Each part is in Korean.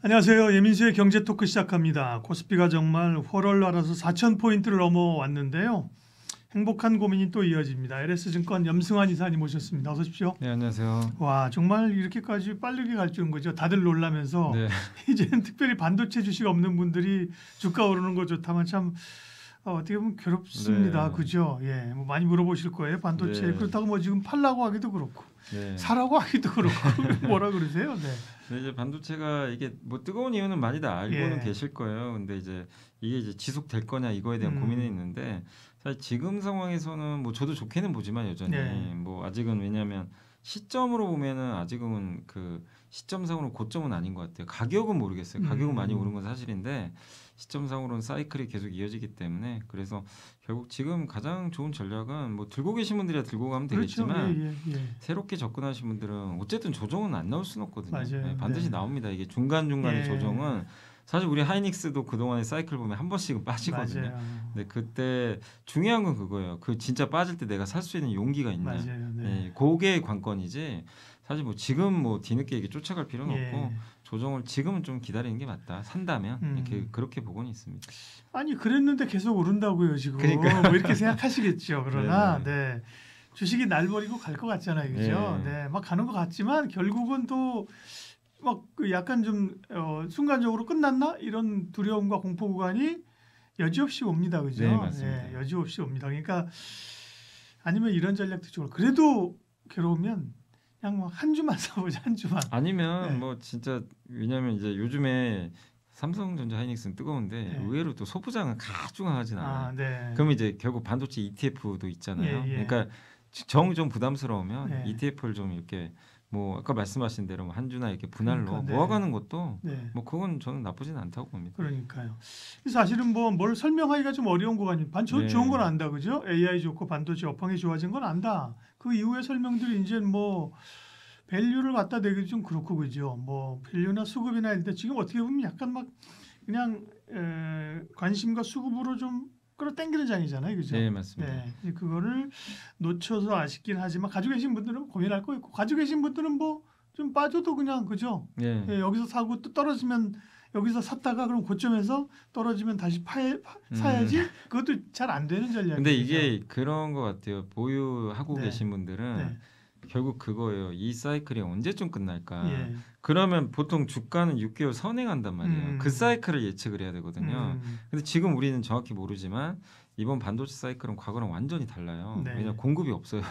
안녕하세요. 예민수의 경제 토크 시작합니다. 코스피가 정말 활활 알아서 4,000포인트를 넘어왔는데요. 행복한 고민이 또 이어집니다. LS증권 염승환 이사님 모셨습니다. 어서 오십시오. 네, 안녕하세요. 와, 정말 이렇게까지 빠르게 갈 줄은 거죠. 다들 놀라면서 네. 이제는 특별히 반도체 주식 없는 분들이 주가 오르는 거 좋다면 참 어떻게 보면 괴롭습니다. 네. 그죠? 예, 뭐 많이 물어보실 거예요. 반도체. 네. 그렇다고 뭐 지금 팔라고 하기도 그렇고 네. 사라고 하기도 그렇고 뭐라 그러세요? 네. 네, 이제 반도체가 이게 뭐 뜨거운 이유는 많이 다 알고는 예. 계실 거예요. 근데 이제 이게 이제 지속될 거냐 이거에 대한 고민이 있는데 사실 지금 상황에서는 뭐 저도 좋게는 보지만 여전히 네. 뭐 아직은 왜냐하면 시점으로 보면은 아직은 그 시점상으로 고점은 아닌 것 같아요. 가격은 모르겠어요. 가격은 많이 오른 건 사실인데 시점상으로는 사이클이 계속 이어지기 때문에 그래서 결국 지금 가장 좋은 전략은 뭐 들고 계신 분들이야 들고 가면 그렇죠. 되겠지만 예, 예, 예. 새롭게 접근하신 분들은 어쨌든 조정은 안 나올 수는 없거든요. 맞아요. 네, 반드시 네. 나옵니다. 이게 중간중간의 예. 조정은 사실 우리 하이닉스도 그동안의 사이클 보면 한 번씩은 빠지거든요. 맞아요. 근데 그때 중요한 건 그거예요. 그 진짜 빠질 때 내가 살 수 있는 용기가 있냐. 맞아요. 네. 네, 그게 관건이지. 사실 뭐 지금 뭐 뒤늦게 이게 쫓아갈 필요는 예. 없고 조정을 지금은 좀 기다리는 게 맞다. 산다면 이렇게 그렇게 보고는 있습니다. 아니 그랬는데 계속 오른다고요 지금. 그러니까요. 뭐 이렇게 생각하시겠죠. 그러나 네네. 네. 주식이 날 버리고 갈 것 같잖아요, 그죠? 네. 네, 막 가는 것 같지만 결국은 또 막 그 약간 좀 순간적으로 끝났나 이런 두려움과 공포 구간이 여지없이 옵니다, 그죠? 네, 맞습니다. 네, 여지없이 옵니다. 그러니까 아니면 이런 전략도 좋을. 그래도 괴로우면 그냥 뭐 한 주만 사보자, 한 주만. 아니면 네. 뭐 진짜 왜냐하면 이제 요즘에 삼성전자 하이닉스는 뜨거운데 네. 의외로 또 소부장은 가중하진 않아요. 아, 네. 그럼 이제 결국 반도체 ETF도 있잖아요. 예, 예. 그러니까 정 좀 부담스러우면 네. ETF를 좀 이렇게 뭐 아까 말씀하신 대로 뭐 한 주나 이렇게 분할로 그러니까, 네. 모아가는 것도 네. 뭐 그건 저는 나쁘진 않다고 봅니다. 그러니까요. 사실은 뭐 뭘 설명하기가 좀 어려운 거 아니에요. 네. 좋은 건 안다, 그죠? AI 좋고 반도체 업황이 좋아진 건 안다. 그 이후의 설명들이 이제 뭐 밸류를 갖다 대기 좀 그렇고 그죠. 뭐 밸류나 수급이나 이럴 때 지금 어떻게 보면 약간 막 그냥 관심과 수급으로 좀 끌어당기는 장이잖아요, 그죠? 네, 맞습니다. 네, 그거를 놓쳐서 아쉽긴 하지만 가지고 계신 분들은 고민할 거 있고 가지고 계신 분들은 뭐 좀 빠져도 그냥 그죠? 네. 예, 여기서 사고 또 떨어지면 여기서 샀다가 그럼 고점에서 떨어지면 다시 사야지. 그것도 잘 안 되는 전략이죠. 근데 이게 그런 것 같아요. 보유하고 네. 계신 분들은 네. 결국 그거예요. 이 사이클이 언제쯤 끝날까? 예. 그러면 보통 주가는 6개월 선행한단 말이에요. 그 사이클을 예측을 해야 되거든요. 근데 지금 우리는 정확히 모르지만 이번 반도체 사이클은 과거랑 완전히 달라요. 네. 왜냐하면 공급이 없어요.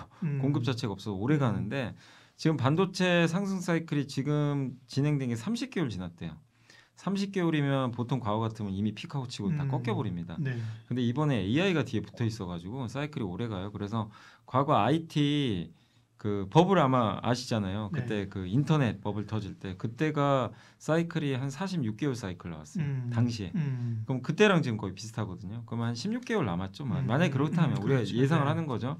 공급 자체가 없어서 오래 가는데 지금 반도체 상승 사이클이 지금 진행된 게 30개월 지났대요. 30개월이면 보통 과거 같으면 이미 피크아웃 치고 다 꺾여버립니다. 네. 근데 이번에 AI가 뒤에 붙어 있어가지고 사이클이 오래 가요. 그래서 과거 IT 그 버블 아마 아시잖아요. 그때 네. 그 인터넷 버블 터질 때 그때가 사이클이 한 46개월 사이클 나왔어요. 당시에. 그럼 그때랑 지금 거의 비슷하거든요. 그러면 한 16개월 남았죠. 만약에 그렇다면 우리가 그렇죠. 예상을 네. 하는 거죠.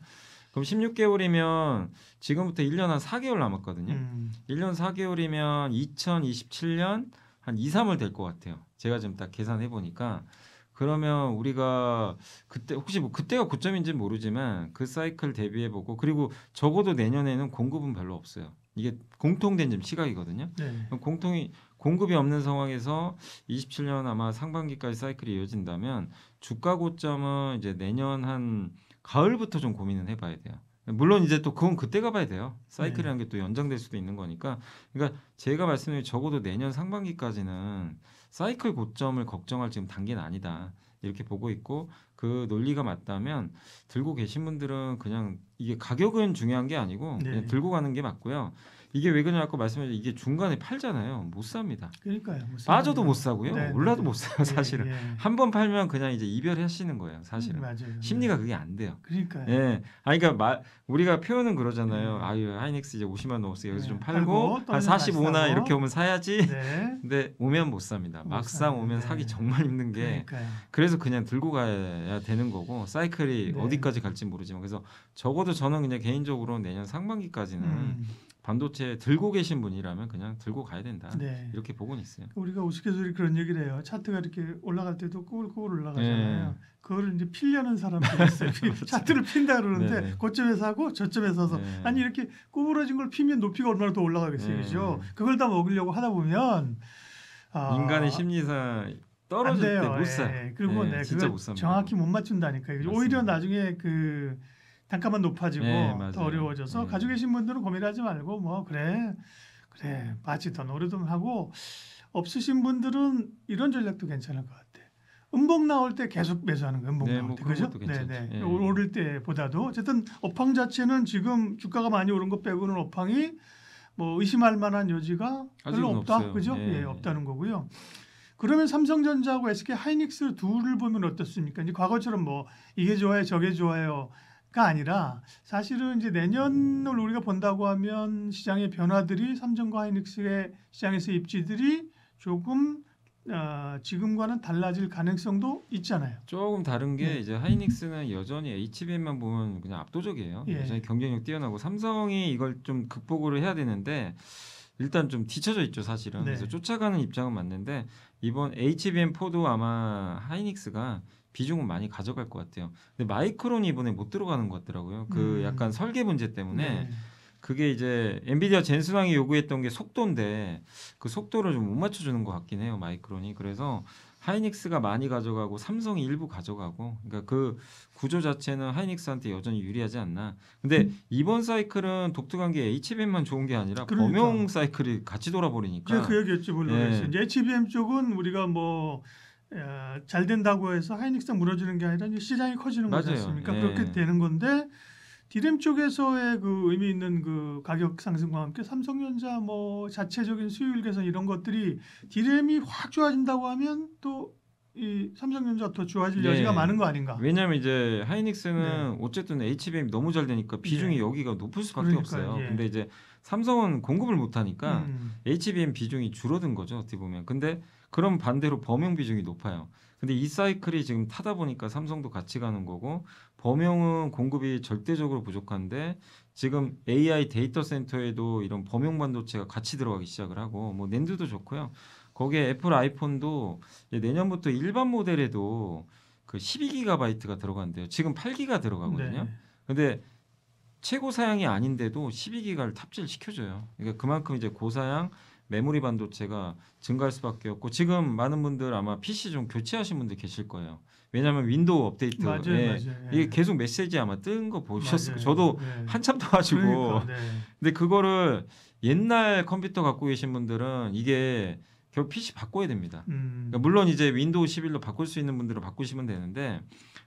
그럼 16개월이면 지금부터 1년 한 4개월 남았거든요. 1년 4개월이면 2027년 한 2, 3월 될 것 같아요. 제가 지금 딱 계산해 보니까 그러면 우리가 그때 혹시 뭐 그때가 고점인지는 모르지만 그 사이클 대비해 보고 그리고 적어도 내년에는 공급은 별로 없어요. 이게 공통된 좀 시각이거든요. 네. 그럼 공급이 없는 상황에서 27년 아마 상반기까지 사이클이 이어진다면 주가 고점은 이제 내년 한 가을부터 좀 고민은 해봐야 돼요. 물론 이제 또 그건 그때 가봐야 돼요. 사이클이라는 게 또 연장될 수도 있는 거니까. 그러니까 제가 말씀드린 적어도 내년 상반기까지는 사이클 고점을 걱정할 지금 단계는 아니다. 이렇게 보고 있고 그 논리가 맞다면 들고 계신 분들은 그냥 이게 가격은 중요한 게 아니고 네. 그냥 들고 가는 게 맞고요. 이게 왜 그러냐고 아까 말씀하신 이게 중간에 팔잖아요. 못 삽니다. 그러니까요. 빠져도 못 사고요. 네, 올라도 네. 못 사요. 사실은. 예. 한 번 팔면 그냥 이제 이별하시는 거예요. 사실은. 맞아요. 심리가 그게 안 돼요. 그러니까요. 예. 그러니까 우리가 표현은 그러잖아요. 네. 아유, 하이닉스 이제 50만 넘었어요. 여기서 네. 좀 팔고 한 떨면 다시 45나 사고. 이렇게 오면 사야지. 네. 근데 오면 못 삽니다. 못 막상 사요. 오면 네. 사기 정말 힘든 게 그러니까요. 그래서 그냥 들고 가야 되는 거고 사이클이 네. 어디까지 갈지 모르지만 그래서 적어도 저는 그냥 개인적으로 내년 상반기까지는 반도체 들고 계신 분이라면 그냥 들고 가야 된다. 네. 이렇게 보고는 있어요. 우리가 우스갯소리 그런 얘기를 해요. 차트가 이렇게 올라갈 때도 꾸불꾸불 올라가잖아요. 네. 그걸 이제 필려는 사람들이 있어요. 차트를 핀다 그러는데 네. 고점에 사고 저점에 서서 네. 아니 이렇게 구부러진 걸 피면 높이가 얼마나 더 올라가겠어요, 네. 그죠? 그걸 다 먹으려고 하다 보면 인간의 심리상 안 떨어질 때 돼요. 못 사. 예. 그리고 네, 진짜 그걸 못 삽니다. 정확히 못 맞춘다니까. 맞습니다. 오히려 나중에 그 단가만 높아지고 네, 맞아요. 더 어려워져서 네. 가지고 계신 분들은 고민하지 말고 뭐 그래 빠지던 오르던 하고 없으신 분들은 이런 전략도 괜찮을 것 같아. 음봉 나올 때 계속 매수하는 거예요. 음봉 네, 나올 뭐 때 그런 그죠? 것도 괜찮죠. 네. 예. 오를 때보다도 어쨌든 업황 자체는 지금 주가가 많이 오른 것 빼고는 업황이 뭐 의심할 만한 여지가 별로 아직은 없다. 없어요. 그죠? 예. 예, 없다는 거고요. 그러면 삼성전자하고 SK 하이닉스 둘을 보면 어떻습니까? 이제 과거처럼 뭐 이게 좋아요, 저게 좋아요가 아니라 사실은 이제 내년을 우리가 본다고 하면 시장의 변화들이 삼성과 하이닉스의 시장에서 입지들이 조금 지금과는 달라질 가능성도 있잖아요. 조금 다른 게 네. 이제 하이닉스는 여전히 HBM만 보면 그냥 압도적이에요. 예. 여전히 경쟁력 뛰어나고 삼성이 이걸 좀 극복을 해야 되는데 일단 좀 뒤쳐져 있죠 사실은. 네. 그래서 쫓아가는 입장은 맞는데 이번 HBM4도 아마 하이닉스가 비중은 많이 가져갈 것 같아요. 근데 마이크론이 이번에 못 들어가는 것 같더라고요. 그 약간 설계 문제 때문에. 네. 그게 이제 엔비디아 젠슨왕이 요구했던 게 속도인데 그 속도를 좀 못 맞춰주는 것 같긴 해요 마이크론이. 그래서 하이닉스가 많이 가져가고 삼성이 일부 가져가고 그러니까 그 구조 자체는 하이닉스한테 여전히 유리하지 않나. 근데 이번 사이클은 독특한 게 HBM만 좋은 게 아니라 그러니까. 범용 사이클이 같이 돌아버리니까. 제가 그 얘기했지 물론. 예. 이제 HBM 쪽은 우리가 뭐 잘 된다고 해서 하이닉스가 무너지는 게 아니라 이제 시장이 커지는 거지 맞아요. 않습니까? 예. 그렇게 되는 건데 디램 쪽에서의 그 의미 있는 그 가격 상승과 함께 삼성전자 뭐 자체적인 수율 개선 이런 것들이 디램이 확 좋아진다고 하면 또 이 삼성전자 더 좋아질 예. 여지가 많은 거 아닌가? 왜냐면 이제 하이닉스는 네. 어쨌든 HBM이 너무 잘 되니까 비중이 네. 여기가 높을 수밖에 그러니까요. 없어요. 예. 근데 이제 삼성은 공급을 못 하니까 음. HBM 비중이 줄어든 거죠. 어떻게 보면. 근데 그럼 반대로 범용 비중이 높아요. 근데 이 사이클이 지금 타다 보니까 삼성도 같이 가는 거고 범용은 공급이 절대적으로 부족한데 지금 AI 데이터 센터에도 이런 범용 반도체가 같이 들어가기 시작을 하고 뭐 낸드도 좋고요. 거기에 애플 아이폰도 이제 내년부터 일반 모델에도 그 12GB가 들어간대요. 지금 8GB 들어가거든요. 네. 근데 최고 사양이 아닌데도 12기가를 탑재를 시켜줘요. 그러니까 그만큼 이제 고사양 메모리 반도체가 증가할 수밖에 없고 지금 많은 분들 아마 PC 좀 교체하신 분들 계실 거예요. 왜냐하면 윈도우 업데이트 맞아요. 이게 계속 메시지 아마 뜬 거 보셨을 거예요. 저도 네. 한참 떠가지고 그러니까, 네. 근데 그거를 옛날 컴퓨터 갖고 계신 분들은 이게 결국 PC 바꿔야 됩니다. 그러니까 물론 이제 윈도우 11로 바꿀 수 있는 분들은 바꾸시면 되는데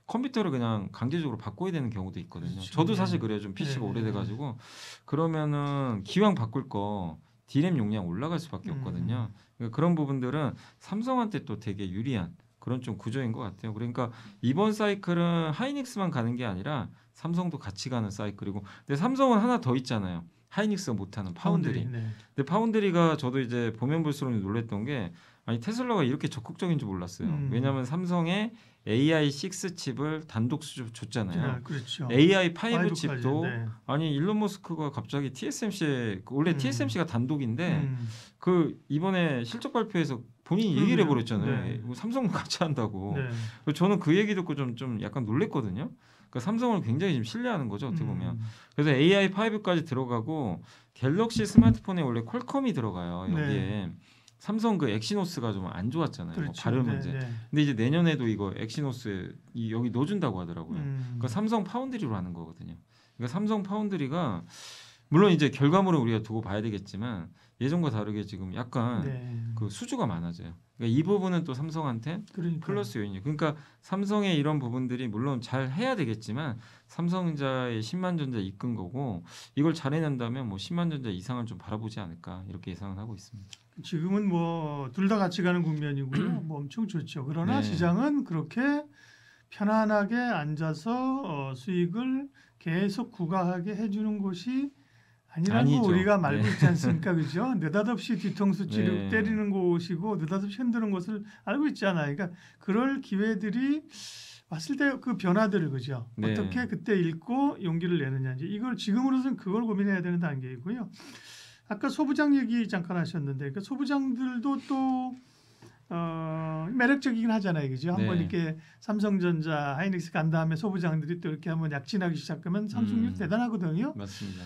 컴퓨터를 그냥 강제적으로 바꿔야 되는 경우도 있거든요. 그렇죠. 저도 네. 사실 그래요. 좀 PC가 네. 오래돼가지고 그러면은 기왕 바꿀 거 D램 용량 올라갈 수밖에 없거든요. 그러니까 그런 부분들은 삼성한테 또 되게 유리한 그런 좀 구조인 것 같아요. 그러니까 이번 사이클은 하이닉스만 가는 게 아니라 삼성도 같이 가는 사이클이고, 근데 삼성은 하나 더 있잖아요. 하이닉스가 못하는 파운드리. 네. 근데 파운드리가 저도 이제 보면 볼수록 놀랬던 게 아니 테슬라가 이렇게 적극적인 줄 몰랐어요. 왜냐하면 삼성에 AI6 칩을 단독 수주 줬잖아요. 그렇죠. AI5 칩도 네. 아니 일론 머스크가 갑자기 TSMC에 원래 TSMC가 단독인데 그 이번에 실적 발표에서 본인이 얘기를 해버렸잖아요. 네. 삼성도 같이 한다고. 네. 그래서 저는 그 얘기 듣고 좀 약간 놀랬거든요. 그러니까 삼성을 굉장히 지금 신뢰하는 거죠 어떻게 보면. 그래서 AI5까지 들어가고 갤럭시 스마트폰에 원래 퀄컴이 들어가요 여기에. 네. 삼성 그 엑시노스가 좀 안 좋았잖아요. 그렇죠. 뭐 발열 문제. 네. 근데 이제 내년에도 이거 엑시노스 여기 넣어준다고 하더라고요. 그러니까 삼성 파운드리로 하는 거거든요. 그러니까 삼성 파운드리가 물론 이제 결과물을 우리가 두고 봐야 되겠지만 예전과 다르게 지금 약간 네. 그 수주가 많아져요. 그러니까 이 부분은 또 삼성한테 그러니까. 플러스 요인이에요. 그러니까 삼성의 이런 부분들이 물론 잘 해야 되겠지만 삼성전자의 10만 전자 이끈 거고 이걸 잘 해낸다면 뭐 10만 전자 이상을 좀 바라보지 않을까 이렇게 예상을 하고 있습니다. 지금은 뭐 둘 다 같이 가는 국면이고요. 뭐 엄청 좋죠. 그러나 네. 시장은 그렇게 편안하게 앉아서 수익을 계속 구가하게 해주는 곳이 아니라고 아니죠. 우리가 말고 네. 있지 않습니까? 그죠? 느닷없이 뒤통수 네. 때리는 곳이고 느닷없이 흔드는 것을 알고 있잖아요. 그러니까 그럴 기회들이 왔을 때 그 변화들을 그죠? 네. 어떻게 그때 읽고 용기를 내느냐인지 이걸 지금으로서는 그걸 고민해야 되는 단계이고요. 아까 소부장 얘기 잠깐 하셨는데 그러니까 소부장들도 또 매력적이긴 하잖아요, 그죠? 한번 네. 이렇게 삼성전자, 하이닉스 간 다음에 소부장들이 또 이렇게 한번 약진하기 시작하면 상승률 대단하거든요. 맞습니다.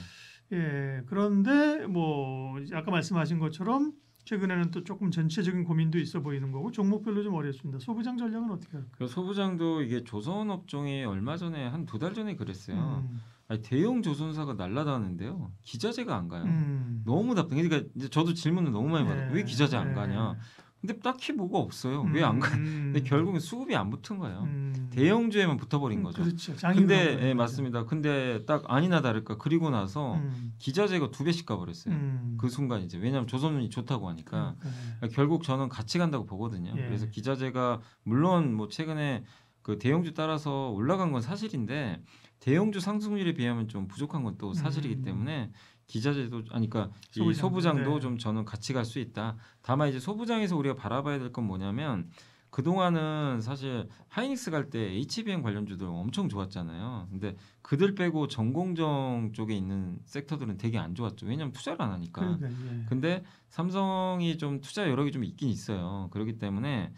예, 그런데 뭐 아까 말씀하신 것처럼 최근에는 또 조금 전체적인 고민도 있어 보이는 거고 종목별로 좀 어렵습니다. 소부장 전략은 어떻게 할까요? 그 소부장도 이게 조선 업종이 얼마 전에 한 2달 전에 그랬어요. 음, 아니, 대형 조선사가 날아다니는데요. 기자재가 안 가요. 음, 너무 답답해. 그러니까 이제 저도 질문을 너무 많이 받아요. 네, 왜 기자재 안 네. 가냐? 근데 딱히 뭐가 없어요. 왜 안 가? 근데 결국은 수급이 안 붙은 거예요. 대형주에만 붙어버린 거죠. 그렇죠. 근데 예, 맞습니다. 근데 딱 아니나 다를까 그리고 나서 음, 기자재가 2배씩 가버렸어요. 그 순간 이제 왜냐하면 조선운이 좋다고 하니까 결국 저는 같이 간다고 보거든요. 예. 그래서 기자재가 물론 뭐 최근에 그 대형주 따라서 올라간 건 사실인데 대형주 상승률에 비하면 좀 부족한 건 또 사실이기 때문에 기자재도 아니 그러니까 이 소부장도 네. 좀 저는 같이 갈 수 있다. 다만 이제 소부장에서 우리가 바라봐야 될 건 뭐냐면 그동안은 사실 하이닉스 갈 때 HBM 관련주들 엄청 좋았잖아요. 근데 그들 빼고 전공정 쪽에 있는 섹터들은 되게 안 좋았죠. 왜냐하면 투자를 안 하니까. 그러니까, 예. 근데 삼성이 좀 투자 여력이 좀 있긴 있어요. 그렇기 때문에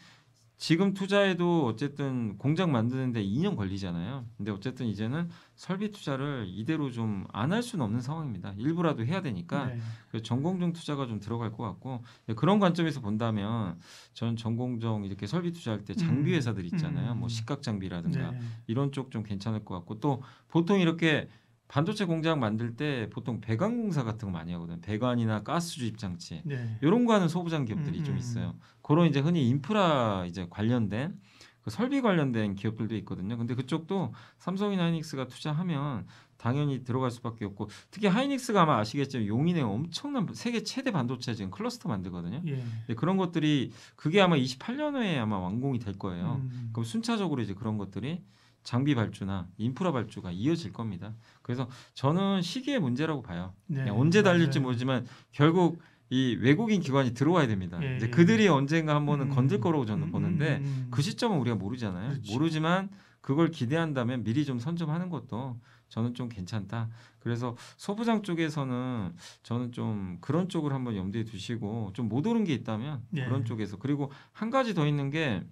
지금 투자해도 어쨌든 공장 만드는데 2년 걸리잖아요. 근데 어쨌든 이제는 설비 투자를 이대로 좀 안 할 수는 없는 상황입니다. 일부라도 해야 되니까 네. 그래서 전공정 투자가 좀 들어갈 것 같고 그런 관점에서 본다면 전 전공정 이렇게 설비 투자할 때 장비 회사들 있잖아요. 뭐 식각 장비라든가 네. 이런 쪽 좀 괜찮을 것 같고 또 보통 이렇게 반도체 공장 만들 때 보통 배관 공사 같은 거 많이 하거든요. 배관이나 가스 주입 장치 네. 이런 거 하는 소부장 기업들이 좀 있어요. 그런 이제 흔히 인프라 이제 관련된 그 설비 관련된 기업들도 있거든요. 근데 그쪽도 삼성이나 하이닉스가 투자하면 당연히 들어갈 수밖에 없고 특히 하이닉스가 아마 아시겠지만 용인에 엄청난 세계 최대 반도체 지금 클러스터 만들거든요. 예. 근데 그런 것들이 그게 아마 28년에 아마 완공이 될 거예요. 음. 그럼 순차적으로 이제 그런 것들이 장비 발주나 인프라 발주가 이어질 겁니다. 그래서 저는 시기의 문제라고 봐요. 네. 그냥 언제 달릴지 맞아요. 모르지만 결국 이 외국인 기관이 들어와야 됩니다. 예, 이제 예. 그들이 언젠가 한번은 건들 거라고 저는 보는데 음. 그 시점은 우리가 모르잖아요. 그렇죠. 모르지만 그걸 기대한다면 미리 좀 선점하는 것도 저는 좀 괜찮다. 그래서 소부장 쪽에서는 저는 좀 그런 쪽을 한번 염두에 두시고 좀 못 오른 게 있다면 예. 그런 쪽에서 그리고 한 가지 더 있는 게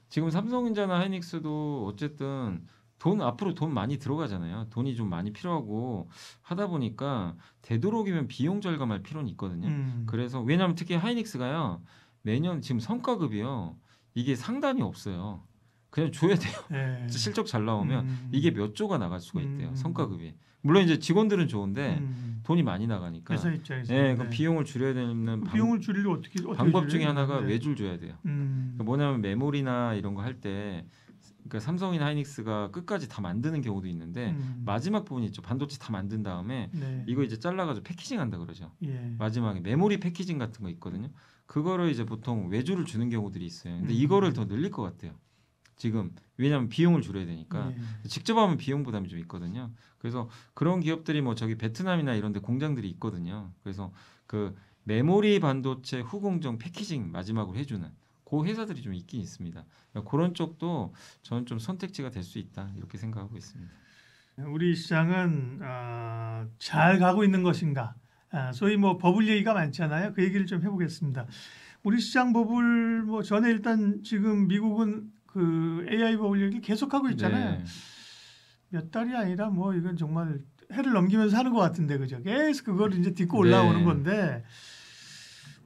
지금 삼성전자나 하이닉스도 어쨌든 앞으로 돈 많이 들어가잖아요. 돈이 좀 많이 필요하고 하다 보니까 되도록이면 비용 절감할 필요는 있거든요. 그래서 왜냐하면 특히 하이닉스가요 매년 지금 성과급이요 이게 상단이 없어요. 그냥 줘야 돼요. 예. 실적 잘 나오면 이게 몇 조가 나갈 수가 있대요. 성과급이. 물론 이제 직원들은 좋은데 돈이 많이 나가니까. 회사 입장에서. 네, 그럼 비용을 줄여야 되는 비용을 줄이려 어떻게 방법 중에 줄여요? 하나가 네. 외주를 줘야 돼요. 그러니까 뭐냐면 메모리나 이런 거 할 때 그러니까 삼성이나 하이닉스가 끝까지 다 만드는 경우도 있는데 마지막 부분 있죠. 반도체 다 만든 다음에 네. 이거 이제 잘라가지고 패키징 한다 그러죠. 예. 마지막에 메모리 패키징 같은 거 있거든요. 그거를 이제 보통 외주를 주는 경우들이 있어요. 근데 이거를 더 늘릴 것 같아요. 지금 왜냐하면 비용을 줄여야 되니까 예. 직접 하면 비용 부담이 좀 있거든요. 그래서 그런 기업들이 뭐 저기 베트남이나 이런 데 공장들이 있거든요. 그래서 그 메모리 반도체 후공정 패키징 마지막으로 해주는 그 회사들이 좀 있긴 있습니다. 그런 쪽도 저는 좀 선택지가 될 수 있다 이렇게 생각하고 있습니다. 우리 시장은 잘 가고 있는 것인가? 소위 뭐 버블 얘기가 많잖아요. 그 얘기를 좀 해보겠습니다. 우리 시장 버블 뭐 전에 일단 지금 미국은 그 AI 버블 얘기를 계속하고 있잖아요. 네. 몇 달이 아니라 뭐 이건 정말 해를 넘기면서 하는 것 같은데 그죠? 계속 그걸 이제 딛고 올라오는 네. 건데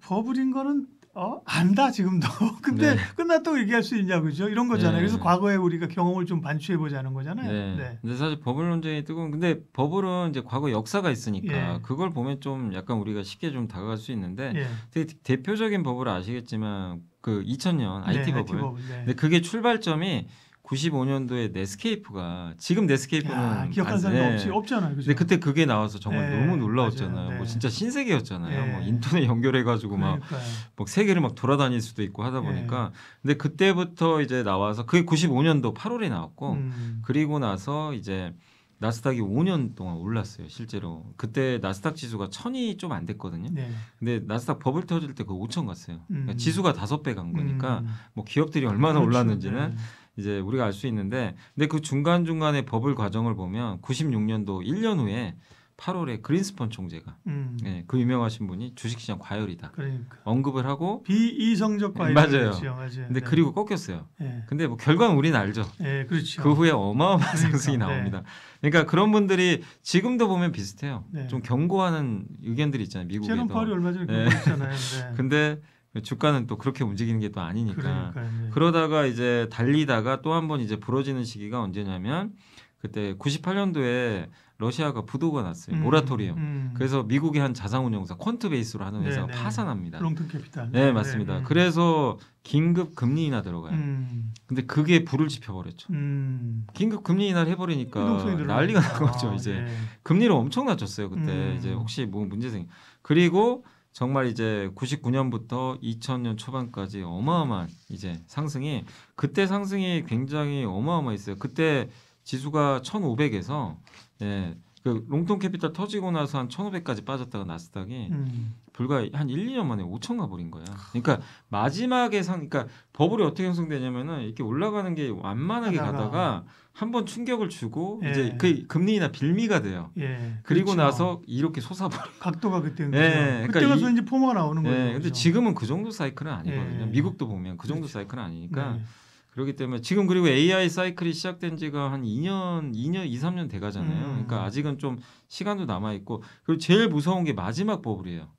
버블인 거는 안다 지금도. 근데 네. 끝났다고 얘기할 수 있냐 그죠? 이런 거잖아요. 네. 그래서 과거에 우리가 경험을 좀 반추해 보자는 거잖아요. 네. 네. 근데 사실 버블 논쟁이 뜨거운 근데 버블은 이제 과거 역사가 있으니까 예. 그걸 보면 좀 약간 우리가 쉽게 좀 다가갈 수 있는데 예. 되게 대표적인 버블 아시겠지만 그 2000년 IT 네, 버블. 네. 근데 그게 출발점이 95년도에 네스케이프가 지금 네스케이프는 기억하는 사람이 없잖아요. 그죠? 근데 그때 그게 나와서 정말 네, 너무 놀라웠잖아요. 맞아요. 네. 뭐 진짜 신세계였잖아요. 네. 뭐 인터넷 연결해가지고 막 세계를 막 돌아다닐 수도 있고 하다 보니까. 근데 그때부터 이제 나와서 그게 95년도 8월에 나왔고 그리고 나서 이제 나스닥이 5년 동안 올랐어요. 실제로 그때 나스닥 지수가 1000이 좀 안 됐거든요. 네. 근데 나스닥 버블 터질 때 그 5000 갔어요. 그러니까 지수가 5배 간 거니까 뭐 기업들이 얼마나 그렇죠. 올랐는지는 네. 이제 우리가 알 수 있는데 근데 그 중간중간에 버블 과정을 보면 96년도 1년 후에 8월에 그린스펀 총재가 예, 그 유명하신 분이 주식시장 과열이다 그러니까 언급을 하고 비이성적 과일 맞아요. 맞아요. 근데 네. 그리고 꺾였어요. 예. 근데 뭐 결과는 우리는 알죠. 예, 그렇죠. 그 후에 어마어마한 그러니까, 상승이 네. 나옵니다. 그러니까 그런 분들이 지금도 보면 비슷해요. 네. 좀 경고하는 의견들이 있잖아요. 미국에도. 제롬 파월이 얼마 전에 네. 그랬잖아요. 네. 근데 주가는 또 그렇게 움직이는 게 또 아니니까. 그러니까요. 네. 그러다가 이제 달리다가 또 한 번 이제 부러지는 시기가 언제냐면 그때 98년도에 러시아가 부도가 났어요. 모라토리엄. 그래서 미국의 한 자산운용사 퀀트베이스로 하는 회사가 네, 네. 파산합니다. 롱턴 캐피탈. 네, 맞습니다. 그래서 긴급 금리 인하 들어가요. 근데 그게 불을 지펴버렸죠. 긴급 금리 인하를 해버리니까 유동성이 늘어나니까. 난리가 난 거죠. 이제 네. 금리를 엄청 낮췄어요. 그때 이제 혹시 뭐 문제 생. 그리고 정말 이제 99년부터 2000년 초반까지 어마어마한 이제 상승이 그때 상승이 굉장히 어마어마했어요. 그때 지수가 1,500에서 예, 그 롱통 캐피탈 터지고 나서 한 1,500까지 빠졌다가 나스닥이 불과 한 1, 2년 만에 5천 가버린 거야. 그러니까 마지막에 그러니까 버블이 어떻게 형성되냐면은 이렇게 올라가는 게 완만하게 가다가 한번 충격을 주고 예. 이제 그 금리 인하 빌미가 돼요. 예. 그리고 그렇죠. 나서 이렇게 솟아버려. 각도가 그때는 예, 그죠. 그러니까 그때 가서 이제 포모가 나오는 거예요. 네, 근데 지금은 그 정도 사이클은 아니거든요. 예. 미국도 보면 그 정도 그렇죠. 사이클은 아니니까. 네. 그렇기 때문에 지금 그리고 AI 사이클이 시작된 지가 한 2, 3년 돼 가잖아요. 그러니까 아직은 좀 시간도 남아 있고 그리고 제일 무서운 게 마지막 버블이에요.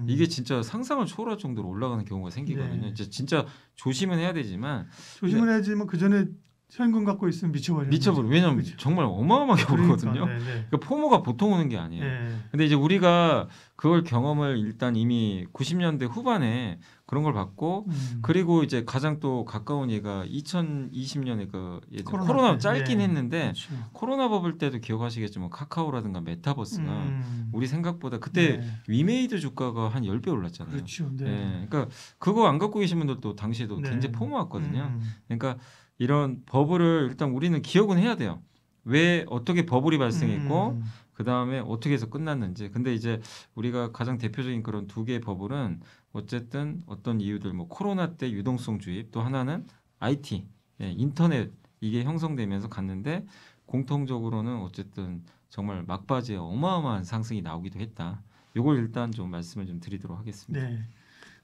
이게 진짜 상상을 초월할 정도로 올라가는 경우가 생기거든요. 네. 이제 진짜 조심은 해야 되지만 조심을 해야지만 그 전에 현금 갖고 있으면 미쳐버리는 미쳐버려. 거죠. 왜냐하면 그렇죠. 정말 어마어마하게 오르거든요. 그러니까, 네, 네. 그러니까 포모가 보통 오는 게 아니에요. 예. 근데 이제 우리가 그걸 경험을 일단 이미 90년대 후반에 그런 걸 받고 그리고 이제 가장 또 가까운 예가 2020년에 그 예전 코로나 때. 짧긴 네. 했는데 그렇죠. 코로나 버블 때도 기억하시겠지만 카카오라든가 메타버스가 우리 생각보다 그때 네. 위메이드 주가가 한 10배 올랐잖아요. 그렇죠. 네. 예, 그러니까 그거 안 갖고 계신 분들도 당시에도 네. 굉장히 포모 왔거든요. 그러니까 이런 버블을 일단 우리는 기억은 해야 돼요. 왜 어떻게 버블이 발생했고 그 다음에 어떻게 해서 끝났는지. 근데 이제 우리가 가장 대표적인 그런 두 개의 버블은 어쨌든 어떤 이유들 뭐 코로나 때 유동성 주입 또 하나는 IT 예, 인터넷 이게 형성되면서 갔는데 공통적으로는 어쨌든 정말 막바지에 어마어마한 상승이 나오기도 했다. 요걸 일단 좀 말씀을 좀 드리도록 하겠습니다. 네.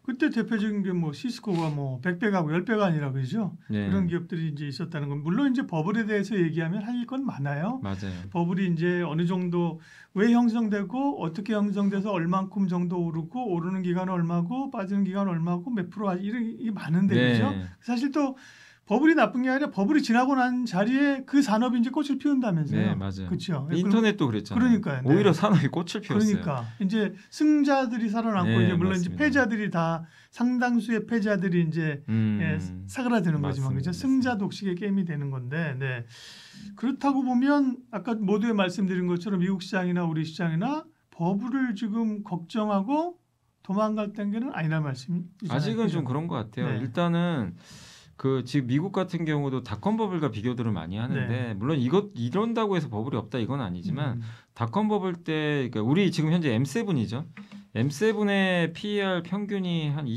그때 대표적인 게 뭐 시스코가 뭐 100배 가고 10배가 아니라 그죠? 네. 그런 기업들이 이제 있었다는 건 물론 이제 버블에 대해서 얘기하면 할 건 많아요. 맞아요. 버블이 이제 어느 정도 왜 형성되고 어떻게 형성돼서 얼만큼 정도 오르고 오르는 기간은 얼마고 빠지는 기간은 얼마고 몇 프로 이런 게 많은데 네. 그죠? 사실 또 버블이 나쁜 게 아니라 버블이 지나고 난 자리에 그 산업이 이제 꽃을 피운다면서요. 네, 맞아요. 그렇죠. 인터넷도 그랬잖아요. 그러니까요. 네. 오히려 산업이 꽃을 피웠어요. 그러니까 이제 승자들이 살아남고 네, 이제 물론 맞습니다. 이제 패자들이 다 상당수의 패자들이 이제 예, 사그라드는 거지만 맞습니다. 그죠? 승자 독식의 게임이 되는 건데 네. 그렇다고 보면 아까 모두에 말씀드린 것처럼 미국 시장이나 우리 시장이나 버블을 지금 걱정하고 도망갈 단계는 아니란 말씀이죠. 아직은 좀 그런 것 같아요. 네. 일단은 그 지금 미국 같은 경우도 닷컴 버블과 비교들을 많이 하는데 네. 물론 이런다고 해서 버블이 없다 이건 아니지만 닷컴 버블 때 그러니까 우리 지금 현재 M7이죠. M7의 PER 평균이 한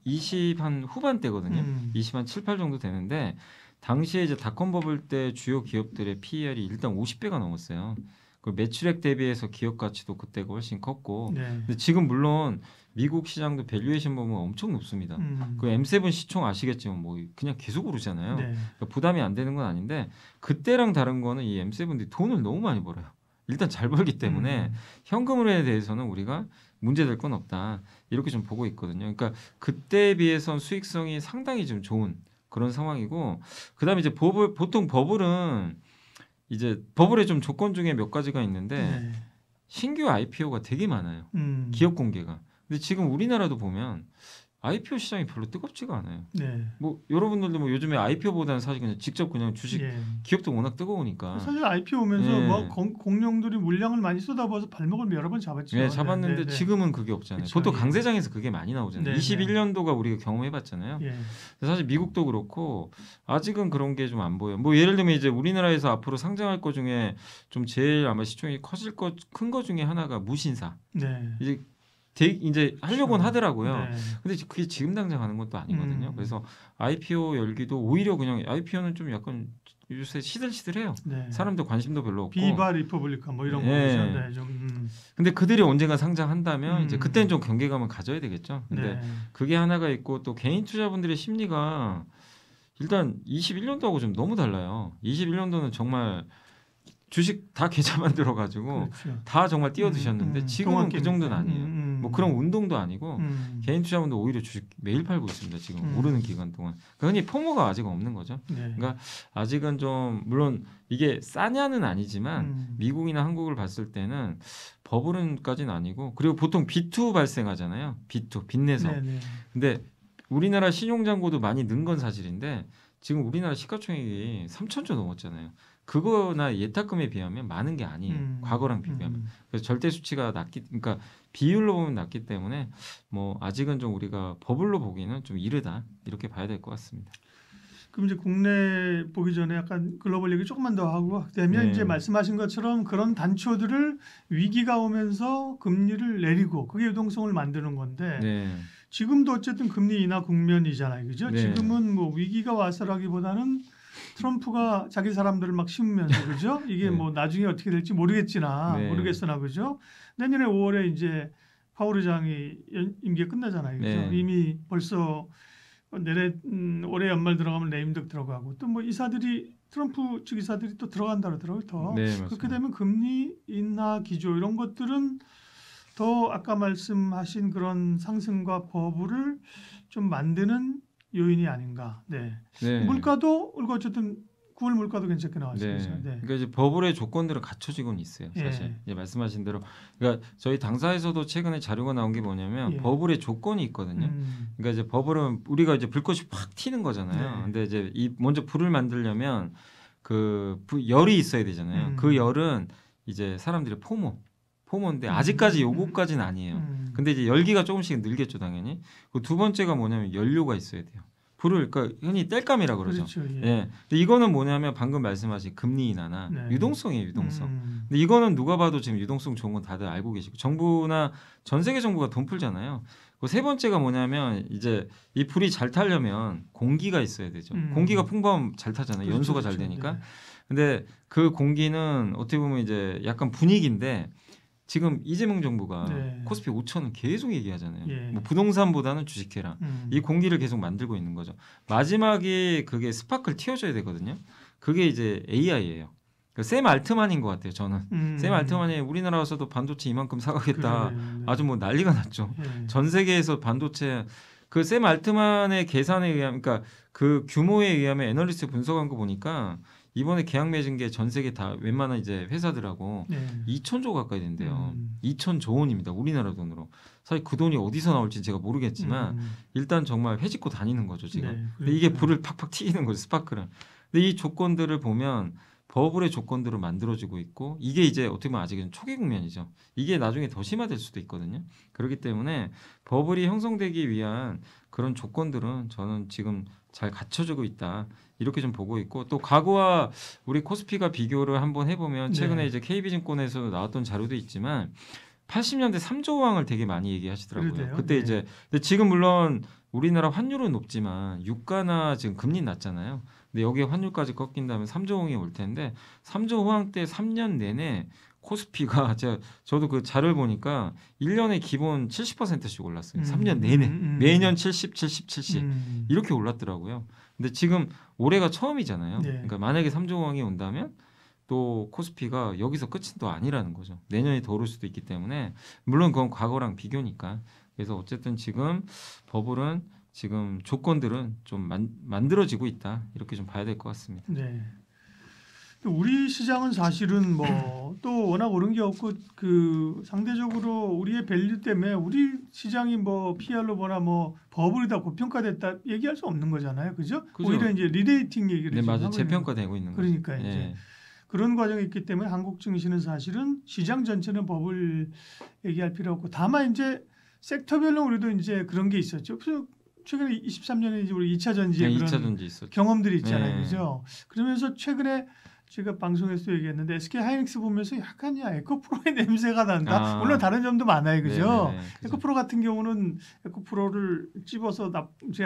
20 한 후반대거든요. 20 한 7, 8 정도 되는데 당시에 이제 닷컴 버블 때 주요 기업들의 PER이 일단 50배가 넘었어요. 그 매출액 대비해서 기업 가치도 그때가 훨씬 컸고 네. 근데 지금 물론 미국 시장도 밸류에이션 보면 엄청 높습니다. 그 M7 시총 아시겠지만 뭐 그냥 계속 오르잖아요. 네. 그러니까 부담이 안 되는 건 아닌데 그때랑 다른 거는 이 M7들이 돈을 너무 많이 벌어요. 일단 잘 벌기 때문에 현금에 대해서는 우리가 문제될 건 없다. 이렇게 좀 보고 있거든요. 그러니까 그때에 비해선 수익성이 상당히 좀 좋은 그런 상황이고 그다음에 이제 보통 버블은 이제 버블의 좀 조건 중에 몇 가지가 있는데 네. 신규 IPO가 되게 많아요. 기업 공개가. 근데 지금 우리나라도 보면 IPO 시장이 별로 뜨겁지가 않아요. 네. 뭐 여러분들도 뭐 요즘에 IPO보다는 사실 그냥 직접 그냥 주식 예. 기업도 워낙 뜨거우니까 사실 IPO 오면서 예. 뭐 공룡들이 물량을 많이 쏟아부어서 발목을 여러 번 잡았죠. 네, 잡았는데 네, 네, 네. 지금은 그게 없잖아요. 그쵸, 보통 예. 강세장에서 그게 많이 나오잖아요. 네, 21년도가 우리가 경험해봤잖아요. 예. 사실 미국도 그렇고 아직은 그런 게 좀 안 보여요. 뭐 예를 들면 이제 우리나라에서 앞으로 상장할 거 중에 좀 제일 아마 시총이 커질 큰 거 중에 하나가 무신사. 네. 이제 하려고는 그렇죠. 하더라고요. 네. 근데 그게 지금 당장 하는 것도 아니거든요. 그래서 IPO 열기도 오히려 그냥 IPO는 좀 약간 요새 시들시들해요. 네. 사람들 관심도 별로 없고. 비바 리퍼블리카 뭐 이런 예. 거죠. 네, 좀. 근데 그들이 언젠가 상장한다면 이제 음. 그때는 좀 경계감을 가져야 되겠죠. 근데 네. 그게 하나가 있고 또 개인 투자분들의 심리가 일단 21년도하고 좀 너무 달라요. 21년도는 정말 주식 다 계좌 만들어 가지고 그렇죠. 다 정말 뛰어드셨는데 지금은 그 정도는 아니에요. 뭐 그런 운동도 아니고 개인 투자분들 오히려 주식 매일 팔고 있습니다. 지금 오르는 기간 동안. 흔히 포모가 아직 없는 거죠. 네. 그러니까 아직은 좀 물론 이게 싸냐는 아니지만 미국이나 한국을 봤을 때는 버블은까지는 아니고 그리고 보통 B2 발생하잖아요. B2 빚내서. 네, 네. 근데 우리나라 신용잔고도 많이 는 건 사실인데 지금 우리나라 시가총액이 3,000조 넘었잖아요. 그거나 예탁금에 비하면 많은 게 아니에요. 과거랑 비교하면. 그래서 절대 수치가 낮기, 그러니까 비율로 보면 낮기 때문에 뭐 아직은 좀 우리가 버블로 보기는 좀 이르다 이렇게 봐야 될 것 같습니다. 그럼 이제 국내 보기 전에 약간 글로벌 얘기 조금만 더 하고 되면 네. 이제 말씀하신 것처럼 그런 단초들을 위기가 오면서 금리를 내리고 그게 유동성을 만드는 건데 네. 지금도 어쨌든 금리 인하 국면이잖아요, 그죠? 네. 지금은 뭐 위기가 와서라기보다는 트럼프가 자기 사람들을 막 심으면서 그죠? 이게 네. 뭐 나중에 어떻게 될지 모르겠으나 네. 모르겠으나 그죠? 내년에 5월에 이제 파월 의장이 임기가 끝나잖아요, 그죠? 네. 이미 벌써 올해 연말 들어가면 레임덕 들어가고 또 뭐 이사들이 트럼프 측 이사들이 또 들어간다 그러더라고요. 더 네, 그렇게 맞습니다. 되면 금리 인하 기조 이런 것들은 더 아까 말씀하신 그런 상승과 버블을 좀 만드는 요인이 아닌가. 네. 네. 물가도 그리고 어쨌든 9월 물가도 괜찮게 나왔어요. 네. 그래서. 네. 그러니까 이제 버블의 조건들은 갖춰지고는 있어요. 사실 예. 이제 말씀하신 대로 그러니까 저희 당사에서도 최근에 자료가 나온 게 뭐냐면 예. 버블의 조건이 있거든요. 그러니까 이제 버블은 우리가 이제 불꽃이 확 튀는 거잖아요. 네. 근데 이제 이 먼저 불을 만들려면 그 열이 있어야 되잖아요. 그 열은 이제 사람들의 포모인데 아직까지 요거까지는 아니에요. 근데 이제 열기가 조금씩 늘겠죠, 당연히. 그 두 번째가 뭐냐면 연료가 있어야 돼요. 불을 그러니까 흔히 땔감이라 그러죠. 그렇죠. 예. 예. 근데 이거는 뭐냐면 방금 말씀하신 금리 인하나 네. 유동성이에요, 유동성. 근데 이거는 누가 봐도 지금 유동성 좋은 건 다들 알고 계시고 정부나 전 세계 정부가 돈 풀잖아요. 그 세 번째가 뭐냐면 이제 이 불이 잘 타려면 공기가 있어야 되죠. 공기가 풍부하면 잘 타잖아요. 그렇죠, 연소가 그렇죠. 잘 되니까. 네. 근데 그 공기는 어떻게 보면 이제 약간 분위기인데 지금 이재명 정부가 네. 코스피 5천은 계속 얘기하잖아요. 예. 뭐 부동산보다는 주식해라. 이 공기를 계속 만들고 있는 거죠. 마지막에 그게 스파크를 틔워줘야 되거든요. 그게 이제 AI예요. 샘 알트만인 것 같아요. 저는 샘 알트만이 우리나라 와서도 반도체 이만큼 사가겠다. 아주 뭐 난리가 났죠. 예. 전 세계에서 반도체 그 샘 알트만의 계산에 의하면, 그러니까 그 규모에 의하면 애널리스트 분석한 거 보니까 이번에 계약 맺은 게 전 세계 다 웬만한 이제 회사들하고 예. 2,000조 가까이 된대요. 2,000조 원입니다. 우리나라 돈으로. 사실 그 돈이 어디서 나올지 제가 모르겠지만 일단 정말 회집고 다니는 거죠 지금. 네, 근데 이게 불을 팍팍 튀기는 거죠, 스파크를. 근데 이 조건들을 보면 버블의 조건들을 만들어지고 있고 이게 이제 어떻게 보면 아직은 초기 국면이죠. 이게 나중에 더 심화될 수도 있거든요. 그렇기 때문에 버블이 형성되기 위한 그런 조건들은 저는 지금 잘 갖춰지고 있다. 이렇게 좀 보고 있고 또 과거와 우리 코스피가 비교를 한번 해보면 최근에 네. 이제 KB증권에서 나왔던 자료도 있지만 80년대 3조 왕을 되게 많이 얘기하시더라고요. 그러네요. 그때 네. 이제 근데 지금 물론 우리나라 환율은 높지만 유가나 지금 금리 낮잖아요. 근데 여기에 환율까지 꺾인다면 3조 원이 올 텐데 3조 호황 때 3년 내내 코스피가 저도 그 자료를 보니까 1년에 기본 70%씩 올랐어요. 3년 내내. 매년 70, 70, 70 이렇게 올랐더라고요. 근데 지금 올해가 처음이잖아요. 네. 그러니까 만약에 3조 원이 온다면 또 코스피가 여기서 끝은 또 아니라는 거죠. 내년에 더 오를 수도 있기 때문에 물론 그건 과거랑 비교니까. 그래서 어쨌든 지금 버블은 지금 조건들은 좀 만들어지고 있다. 이렇게 좀 봐야 될 것 같습니다. 네. 또 우리 시장은 사실은 뭐 또 워낙 오른 게 없고 그 상대적으로 우리의 밸류 때문에 우리 시장이 뭐 PR로 보나 뭐 버블이다 고평가됐다 얘기할 수 없는 거잖아요, 그죠? 그죠. 오히려 이제 리레이팅 얘기를 네, 지금 맞아요. 하고 있는 재평가되고 있는 거죠. 그러니까 이제 예. 그런 과정이 있기 때문에 한국 증시는 사실은 시장 전체는 버블 얘기할 필요 없고 다만 이제 섹터별로 우리도 이제 그런 게 있었죠. 그래서 최근에 23년에 이제 우리 2차 전지의 네, 그런 2차 전지 있었죠. 경험들이 있잖아요, 네. 그죠? 그러면서 최근에 제가 방송에서 얘기했는데 SK 하이닉스 보면서 약간 에코프로의 냄새가 난다. 아. 물론 다른 점도 많아요, 그죠? 네네네. 그죠. 에코프로 같은 경우는 에코프로를 찝어서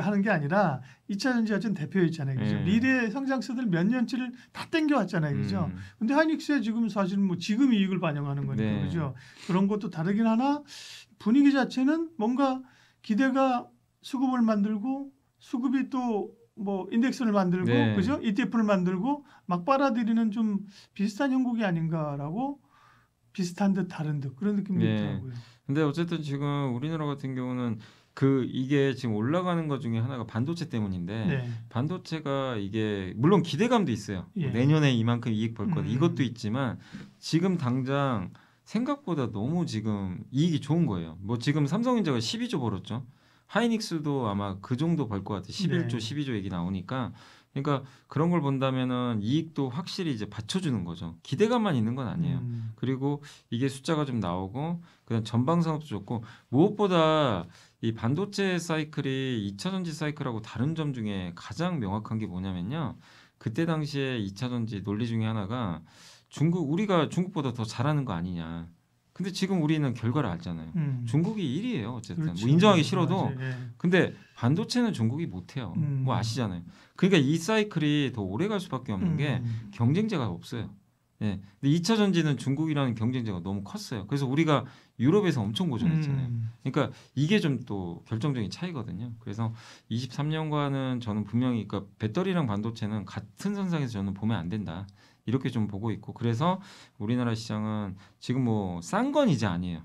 하는 게 아니라 2차전지 같은 대표였잖아요, 그죠? 네. 미래 성장세들 몇 년치를 다 땡겨왔잖아요, 그죠? 근데 하이닉스에 지금 사실 뭐 지금 이익을 반영하는 거니까, 네. 그죠? 그런 것도 다르긴 하나 분위기 자체는 뭔가 기대가 수급을 만들고 수급이 또 뭐 인덱스를 만들고 네. 그죠? ETF를 만들고 막 빨아들이는 좀 비슷한 형국이 아닌가라고 비슷한 듯 다른 듯 그런 느낌이 네. 있더라고요. 근데 어쨌든 지금 우리나라 같은 경우는 이게 지금 올라가는 것 중에 하나가 반도체 때문인데 네. 반도체가 이게 물론 기대감도 있어요. 예. 내년에 이만큼 이익 벌 거다. 음. 이것도 있지만 지금 당장 생각보다 너무 지금 이익이 좋은 거예요. 뭐 지금 삼성전자가 12조 벌었죠. 하이닉스도 아마 그 정도 벌 것 같아요. 11조, 네. 12조 얘기 나오니까 그러니까 그런 걸 본다면은 이익도 확실히 이제 받쳐주는 거죠. 기대감만 있는 건 아니에요. 그리고 이게 숫자가 좀 나오고 그다음 전방 산업도 좋고 무엇보다 이 반도체 사이클이 2차 전지 사이클하고 다른 점 중에 가장 명확한 게 뭐냐면요. 그때 당시에 2차 전지 논리 중에 하나가 우리가 중국보다 더 잘하는 거 아니냐. 근데 지금 우리는 결과를 알잖아요. 중국이 1위예요. 어쨌든 그렇죠. 뭐 인정하기 싫어도 맞아요. 예. 근데 반도체는 중국이 못해요. 뭐 아시잖아요. 그러니까 이 사이클이 더 오래 갈 수밖에 없는 게 경쟁자가 없어요. 예. 근데 2차 전지는 중국이라는 경쟁자가 너무 컸어요. 그래서 우리가 유럽에서 엄청 고전했잖아요. 그러니까 이게 좀 또 결정적인 차이거든요. 그래서 23년과는 저는 분명히 그러니까 배터리랑 반도체는 같은 선상에서 저는 보면 안 된다. 이렇게 좀 보고 있고 그래서 우리나라 시장은 지금 뭐 싼 건 이제 아니에요.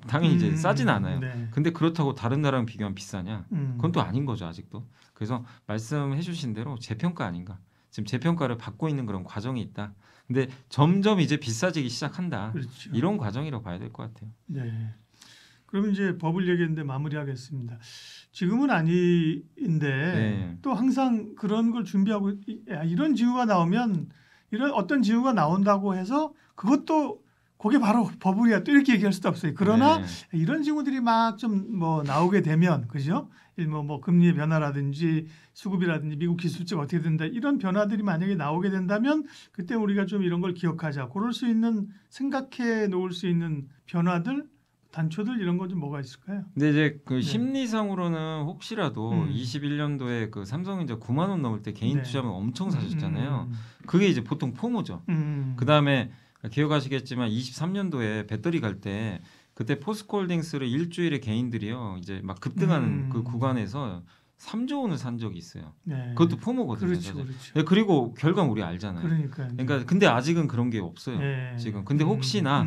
당연히 이제 싸진 않아요. 네. 근데 그렇다고 다른 나라랑 비교하면 비싸냐? 그건 그건 또 아닌 거죠 아직도. 그래서 말씀해 주신 대로 재평가 아닌가. 지금 재평가를 받고 있는 그런 과정이 있다. 근데 점점 이제 비싸지기 시작한다. 그렇죠. 이런 과정이라고 봐야 될 것 같아요. 네. 그럼 이제 버블 얘기했는데 마무리하겠습니다. 지금은 아니인데 네. 또 항상 그런 걸 준비하고 이런 징후가 나오면 이런 어떤 징후가 나온다고 해서 그것도 그게 바로 버블이야 또 이렇게 얘기할 수도 없어요. 그러나 네. 이런 징후들이 막 좀 뭐 나오게 되면 그죠? 뭐 금리의 변화라든지 수급이라든지 미국 기술지가 어떻게 된다 이런 변화들이 만약에 나오게 된다면 그때 우리가 좀 이런 걸 기억하자. 그럴 수 있는 생각해 놓을 수 있는 변화들 단초들 이런 거 좀 뭐가 있을까요? 근데 이제 그 네. 심리상으로는 혹시라도 21년도에 그 삼성전자 9만 원 넘을 때 개인 네. 투자만 엄청 사셨잖아요. 그게 이제 보통 포모죠. 그 다음에 기억하시겠지만 23년도에 배터리 갈 때 그때 포스코홀딩스를 일주일에 개인들이요 이제 막 급등하는 그 구간에서 3조 원을 산 적이 있어요. 네. 그것도 포모거든요. 그렇죠, 사실. 그렇죠. 네, 그리고 결과는 우리 알잖아요. 그러니까요. 그러니까 근데 아직은 그런 게 없어요. 네. 지금. 근데 혹시나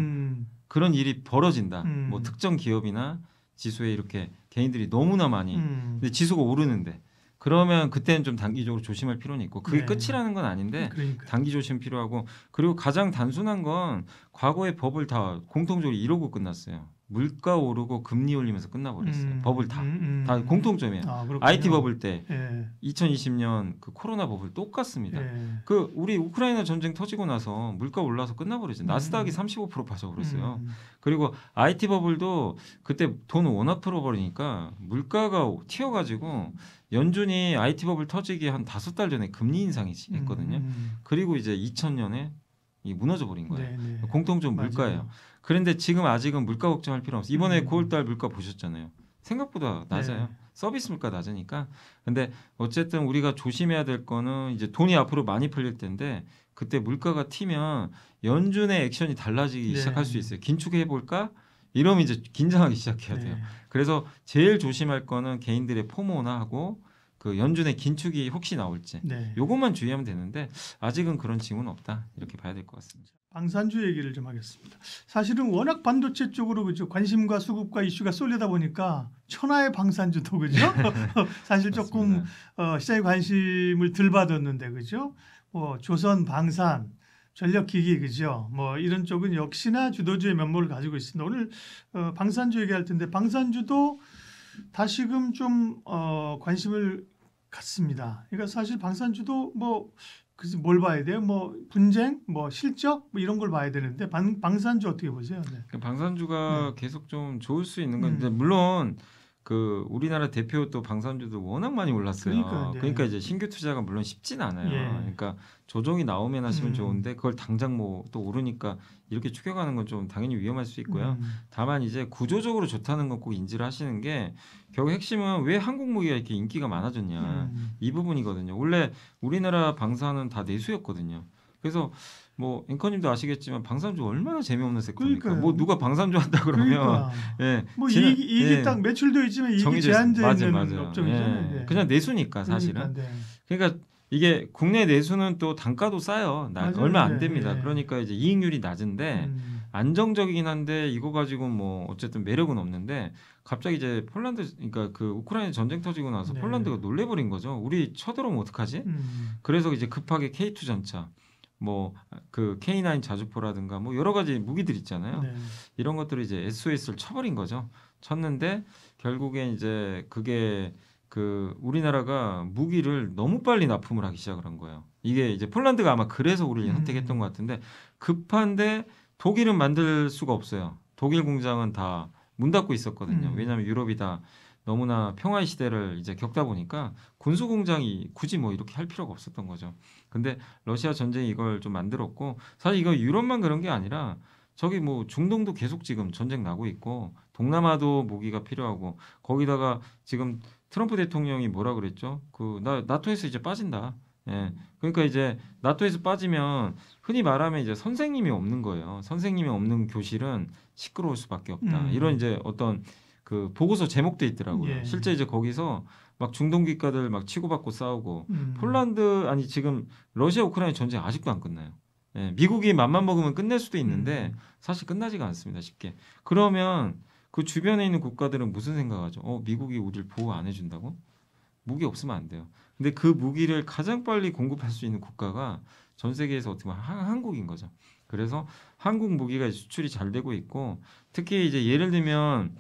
그런 일이 벌어진다. 뭐 특정 기업이나 지수에 이렇게 개인들이 너무나 많이 근데 지수가 오르는데 그러면 그때는 좀 단기적으로 조심할 필요는 있고 그게 네. 끝이라는 건 아닌데 그러니까. 단기 조심 필요하고 그리고 가장 단순한 건 과거의 버블 다 공통적으로 이러고 끝났어요. 물가 오르고 금리 올리면서 끝나버렸어요. 버블 다 공통점이에요. 그렇군요. IT 버블 때 예. 2020년 그 코로나 버블 똑같습니다. 예. 그 우리 우크라이나 전쟁 터지고 나서 물가 올라서 끝나버렸죠. 나스닥이 35% 빠져버렸어요. 그리고 IT 버블도 그때 돈 워낙 풀어버리니까 물가가 튀어가지고 연준이 IT 버블 터지기 한 5달 전에 금리 인상이 했거든요. 그리고 이제 2000년에 이 무너져 버린 거예요. 네, 네. 공통점 물가예요. 맞아요. 그런데 지금 아직은 물가 걱정할 필요 없어요. 이번에 9월달 물가 보셨잖아요. 생각보다 낮아요. 네. 서비스 물가 낮으니까. 근데 어쨌든 우리가 조심해야 될 거는 이제 돈이 앞으로 많이 풀릴 텐데 그때 물가가 튀면 연준의 액션이 달라지기 네. 시작할 수 있어요. 긴축해 볼까? 이러면 이제 긴장하기 시작해야 돼요. 네. 그래서 제일 조심할 거는 개인들의 포모나 하고 그 연준의 긴축이 혹시 나올지 네. 요것만 주의하면 되는데 아직은 그런 징후는 없다 이렇게 봐야 될 것 같습니다. 방산주 얘기를 좀 하겠습니다. 사실은 워낙 반도체 쪽으로 그죠 관심과 수급과 이슈가 쏠리다 보니까 천하의 방산주도 그죠 사실 조금 시장의 관심을 덜 받았는데 그죠 뭐 조선 방산 전력기기 그죠 뭐 이런 쪽은 역시나 주도주의 면모를 가지고 있습니다. 오늘 방산주 얘기할 텐데 방산주도 다시금 좀 관심을 갖습니다. 그러니까 사실 방산주도 뭐 그래서 뭘 봐야 돼요? 뭐 분쟁, 뭐 실적, 뭐 이런 걸 봐야 되는데 방산주 어떻게 보세요? 네. 방산주가 계속 좀 좋을 수 있는 건데 물론 그 우리나라 대표 또 방산주도 워낙 많이 올랐어요. 그러니까요. 네. 그러니까 이제 신규 투자가 물론 쉽진 않아요. 예. 그러니까 조정이 나오면 하시면 음. 좋은데 그걸 당장 뭐 또 오르니까 이렇게 추격하는 건 좀 당연히 위험할 수 있고요. 다만 이제 구조적으로 좋다는 건 꼭 인지를 하시는 게 결국 핵심은 왜 한국 무기가 이렇게 인기가 많아졌냐 이 부분이거든요. 원래 우리나라 방산은 다 내수였거든요. 그래서 뭐 앵커님도 아시겠지만 방산주 얼마나 재미없는 섹터입니까? 그러니까요. 뭐 누가 방산주 한다 그러면 그러니까 예, 뭐 지난- 이익이 예, 딱 매출도 있지만 이익이 정해져 제한되어 맞아요, 있는 맞아요. 업종이잖아요. 예, 네. 그냥 내수니까 사실은. 그러니까, 네. 그러니까 이게 국내 내수는 또 단가도 싸요. 맞아요. 얼마 안 네, 됩니다. 네. 그러니까 이제 이익률이 낮은데 안정적이긴 한데 이거 가지고 뭐 어쨌든 매력은 없는데 갑자기 이제 폴란드 그러니까 그 우크라이나 전쟁 터지고 나서 네. 폴란드가 놀래버린 거죠. 우리 쳐들어오면 어떡하지? 그래서 이제 급하게 K2 전차 뭐 그 K9 자주포라든가 뭐 여러 가지 무기들 있잖아요. 네. 이런 것들을 이제 SOS를 쳐버린 거죠. 쳤는데 결국엔 이제 그게 그 우리나라가 무기를 너무 빨리 납품을 하기 시작을 한 거예요. 이게 이제 폴란드가 아마 그래서 우리를 선택했던 것 같은데 급한데 독일은 만들 수가 없어요. 독일 공장은 다 문 닫고 있었거든요. 왜냐하면 유럽이 다 너무나 평화의 시대를 이제 겪다 보니까 군수 공장이 굳이 뭐 이렇게 할 필요가 없었던 거죠. 근데 러시아 전쟁이 이걸 좀 만들었고 사실 이거 유럽만 그런 게 아니라 저기 뭐 중동도 계속 지금 전쟁 나고 있고 동남아도 무기가 필요하고 거기다가 지금 트럼프 대통령이 뭐라 그랬죠? 그 나토에서 이제 빠진다. 예. 그러니까 이제 나토에서 빠지면 흔히 말하면 이제 선생님이 없는 거예요. 선생님이 없는 교실은 시끄러울 수밖에 없다. 이런 이제 어떤 그 보고서 제목도 있더라고요. 예. 실제 이제 거기서 막 중동 국가들 막 치고받고 싸우고 폴란드 아니 지금 러시아 우크라이나 전쟁 아직도 안 끝나요. 예, 미국이 맘만 먹으면 끝낼 수도 있는데 사실 끝나지가 않습니다. 쉽게. 그러면 그 주변에 있는 국가들은 무슨 생각하죠? 미국이 우리를 보호 안 해준다고? 무기 없으면 안 돼요. 근데 그 무기를 가장 빨리 공급할 수 있는 국가가 전 세계에서 어떻게 보면 한국인 거죠. 그래서 한국 무기가 수출이 잘 되고 있고 특히 이제 예를 들면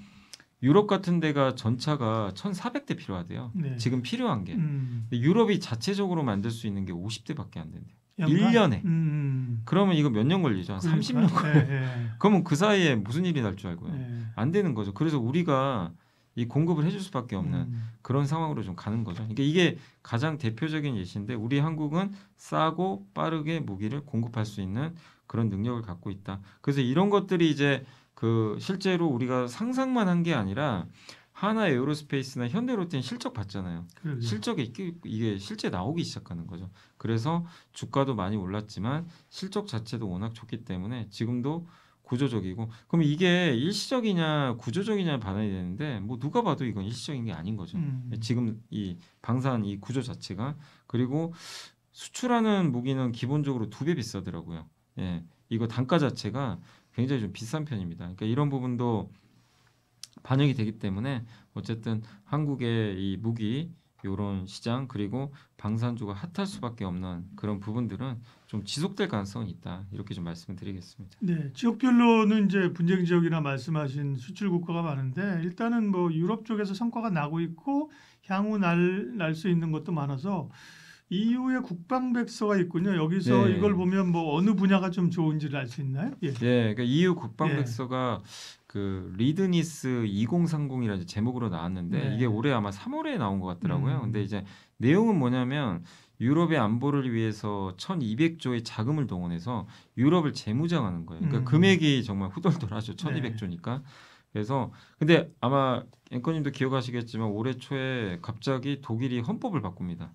유럽 같은 데가 전차가 1,400대 필요하대요. 네. 지금 필요한 게. 근데 유럽이 자체적으로 만들 수 있는 게 50대밖에 안 된대요. 연간? 1년에. 그러면 이거 몇 년 걸리죠? 한 30년 걸려요. 예, 그러면 그 사이에 무슨 일이 날 줄 알고요? 예. 안 되는 거죠. 그래서 우리가 이 공급을 해줄 수밖에 없는 그런 상황으로 좀 가는 거죠. 그러니까 이게 가장 대표적인 예시인데 우리 한국은 싸고 빠르게 무기를 공급할 수 있는 그런 능력을 갖고 있다. 그래서 이런 것들이 이제 그 실제로 우리가 상상만 한 게 아니라 하나 에어로스페이스나 현대로템 실적 봤잖아요. 그러게요. 실적이 이게 실제 나오기 시작하는 거죠. 그래서 주가도 많이 올랐지만 실적 자체도 워낙 좋기 때문에 지금도 구조적이고 그럼 이게 일시적이냐 구조적이냐 반환이 되는데 뭐 누가 봐도 이건 일시적인 게 아닌 거죠. 지금 이 방산 이 구조 자체가 그리고 수출하는 무기는 기본적으로 2배 비싸더라고요. 예, 이거 단가 자체가 굉장히 좀 비싼 편입니다. 그러니까 이런 부분도 반영이 되기 때문에 어쨌든 한국의 이 무기 이런 시장 그리고 방산주가 핫할 수밖에 없는 그런 부분들은 좀 지속될 가능성이 있다 이렇게 좀 말씀을 드리겠습니다. 네, 지역별로는 이제 분쟁 지역이나 말씀하신 수출 국가가 많은데 일단은 뭐 유럽 쪽에서 성과가 나고 있고 향후 날 수 있는 것도 많아서 EU의 국방백서가 있군요. 여기서 네. 이걸 보면 뭐 어느 분야가 좀 좋은지를 알 수 있나요? 예. 예, 그러니까 EU 국방백서가 그 리드니스 2030이라는 제목으로 나왔는데 네. 이게 올해 아마 3월에 나온 것 같더라고요. 근데 이제 내용은 뭐냐면 유럽의 안보를 위해서 1,200조의 자금을 동원해서 유럽을 재무장하는 거예요. 그러니까 금액이 정말 후덜덜하죠. 1,200조니까. 그래서 근데 아마 앵커님도 기억하시겠지만 올해 초에 갑자기 독일이 헌법을 바꿉니다.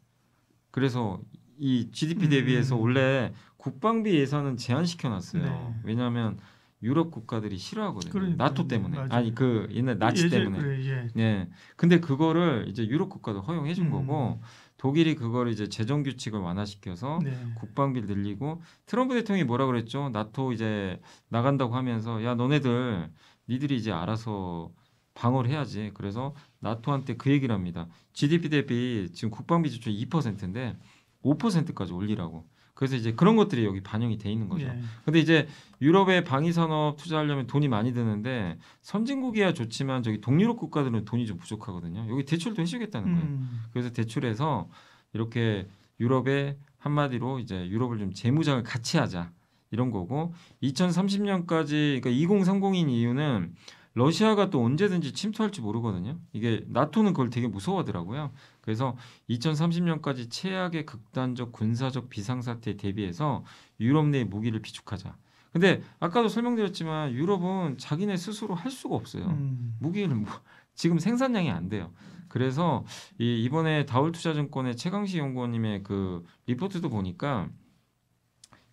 그래서 이 GDP 대비해서 원래 국방비 예산은 제한시켜 놨어요. 네. 왜냐하면 유럽 국가들이 싫어하거든요. 그러니까요. 나토 때문에. 맞아요. 아니 그 옛날 나치 때문에. 그래, 예. 예. 근데 그거를 이제 유럽 국가도 허용해 준 거고 독일이 그거를 이제 재정 규칙을 완화시켜서 네. 국방비를 늘리고 트럼프 대통령이 뭐라 그랬죠? 나토 이제 나간다고 하면서 야 너네들 니들이 이제 알아서 방어를 해야지. 그래서 나토한테 그 얘기를 합니다. GDP 대비 지금 국방비 지출 2%인데 5%까지 올리라고. 그래서 이제 그런 것들이 여기 반영이 돼 있는 거죠. 예. 근데 이제 유럽의 방위 산업 투자하려면 돈이 많이 드는데 선진국이야 좋지만 저기 동유럽 국가들은 돈이 좀 부족하거든요. 여기 대출도 해주겠다는 거예요. 그래서 대출해서 이렇게 유럽에 한마디로 이제 유럽을 좀 재무장을 같이 하자 이런 거고 2030년까지 그러니까 2030인 이유는 러시아가 또 언제든지 침투할지 모르거든요. 이게 나토는 그걸 되게 무서워하더라고요. 그래서 2030년까지 최악의 극단적 군사적 비상사태에 대비해서 유럽 내 무기를 비축하자. 근데 아까도 설명드렸지만 유럽은 자기네 스스로 할 수가 없어요. 무기를 지금 생산량이 안 돼요. 그래서 이번에 다울투자증권의 최강시 연구원님의 그 리포트도 보니까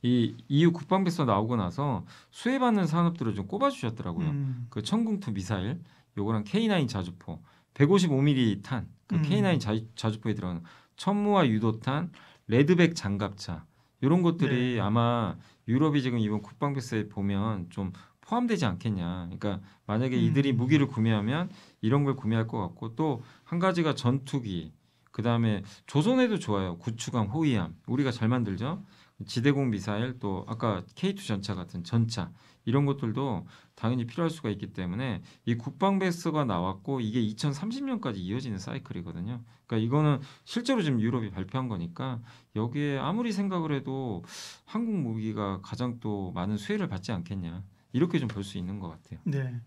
이 EU 국방비서 나오고 나서 수혜받는 산업들을 좀 꼽아주셨더라고요. 그 천궁투 미사일, 요거랑 K9 자주포, 155mm 탄, 그 K9 자주포에 들어가는 천무와 유도탄, 레드백 장갑차 이런 것들이 네. 아마 유럽이 지금 이번 국방비서에 보면 좀 포함되지 않겠냐. 그러니까 만약에 이들이 무기를 구매하면 이런 걸 구매할 것 같고 또 한 가지가 전투기, 그 다음에 조선에도 좋아요. 구축함, 호위함 우리가 잘 만들죠. 지대공 미사일 또 아까 K2 전차 같은 전차 이런 것들도 당연히 필요할 수가 있기 때문에 이 국방배스가 나왔고 이게 2030년까지 이어지는 사이클이거든요. 그러니까 이거는 실제로 지금 유럽이 발표한 거니까 여기에 아무리 생각을 해도 한국 무기가 가장 또 많은 수혜를 받지 않겠냐 이렇게 좀 볼 수 있는 것 같아요. 네.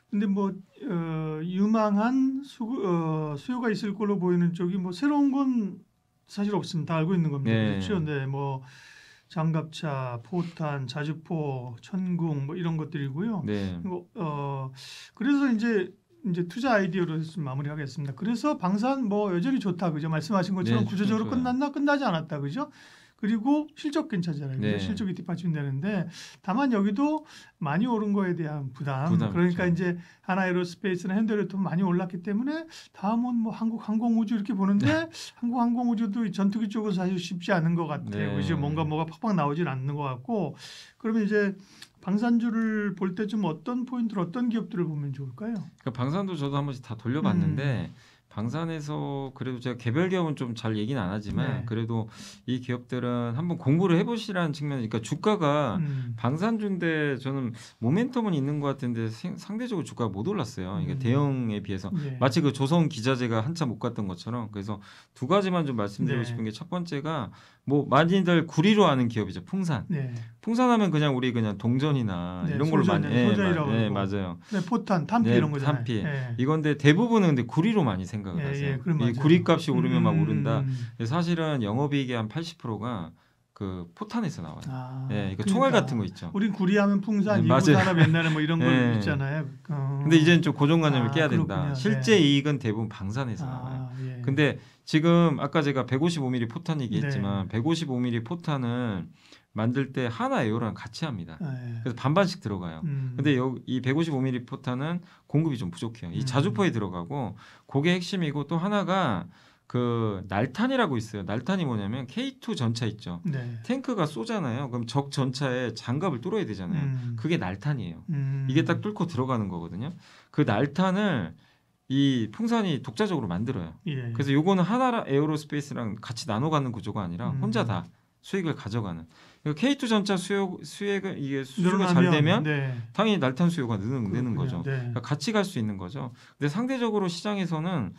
근데 뭐 유망한 수요가 있을 걸로 보이는 쪽이 뭐 새로운 건 사실 없습니다. 다 알고 있는 겁니다. 네. 그렇죠. 네, 뭐 장갑차, 포탄, 자주포, 천궁 뭐 이런 것들이고요. 네. 그래서 이제 투자 아이디어로 마무리하겠습니다. 그래서 방산 뭐 여전히 좋다, 그죠? 말씀하신 것처럼 네, 구조적으로 좋아요. 끝났나 끝나지 않았다, 그죠? 그리고 실적 괜찮잖아요. 네. 실적이 뒷받침되는데 다만 여기도 많이 오른 거에 대한 부담. 그러니까 있죠. 이제 하나에로스페이스나 현대로톰 많이 올랐기 때문에 다음은 뭐 한국 항공우주 이렇게 보는데 한국 항공우주도 이 전투기 쪽은 사실 쉽지 않은 것 같아요. 네. 그죠? 뭐가 팍팍 나오진 않는 것 같고 그러면 이제 방산주를 볼 때 좀 어떤 포인트를 어떤 기업들을 보면 좋을까요? 그러니까 방산도 저도 한 번씩 다 돌려봤는데 방산에서 그래도 제가 개별 기업은 좀 잘 얘기는 안 하지만 네. 그래도 이 기업들은 한번 공부를 해보시라는 측면, 그러니까 주가가 방산주인데 저는 모멘텀은 있는 것 같은데 상대적으로 주가가 못 올랐어요. 그러니까 대형에 비해서 네. 마치 그 조선 기자재가 한참 못 갔던 것처럼. 그래서 두 가지만 좀 말씀드리고 네. 싶은 게 첫 번째가 뭐 많이들 구리로 아는 기업이죠. 풍산. 네. 풍산하면 그냥 우리 그냥 동전이나 네, 이런 걸로 많이 소전이라고 네, 그러고. 맞아요. 네, 포탄, 탄피 네, 이런 거잖아요. 탄피. 네. 이건데 대부분은 근데 구리로 많이 생각을 예, 하세요. 예, 그럼 이 맞아요. 구리값이 오르면 막 오른다. 음. 근데 사실은 영업이익의 한 80%가 그 포탄에서 나와요. 아, 예, 이거 총알 그러니까 같은 거 있죠. 우린 구리하면 풍산, 네, 맞아요. 이구산업 옛날에 뭐 이런 걸 네. 있잖아요. 근데 이제는 좀 고정관념을 깨야 된다. 그렇군요. 실제 네. 이익은 대부분 방산에서 나와요. 예. 근데 지금 아까 제가 155mm 포탄 얘기했지만 155mm 포탄은 만들 때 하나 에어랑 같이 합니다. 예. 그래서 반반씩 들어가요. 근데 이 155mm 포탄은 공급이 좀 부족해요. 이 자주포에 들어가고 그게 핵심이고 또 하나가 그 날탄이라고 있어요. 날탄이 뭐냐면 K2 전차 있죠. 네. 탱크가 쏘잖아요. 그럼 적 전차에 장갑을 뚫어야 되잖아요. 그게 날탄이에요. 이게 딱 뚫고 들어가는 거거든요. 그 날탄을 이 풍산이 독자적으로 만들어요. 예. 그래서 요거는 하나 에어로스페이스랑 같이 나눠 갖는 구조가 아니라 혼자 다 수익을 가져가는. K2 전차 수혜가 이게 수주가 잘 되면 네. 당연히 날탄 수요가 느는 그렇군요. 거죠. 네. 그러니까 같이 갈 수 있는 거죠. 근데 상대적으로 시장에서는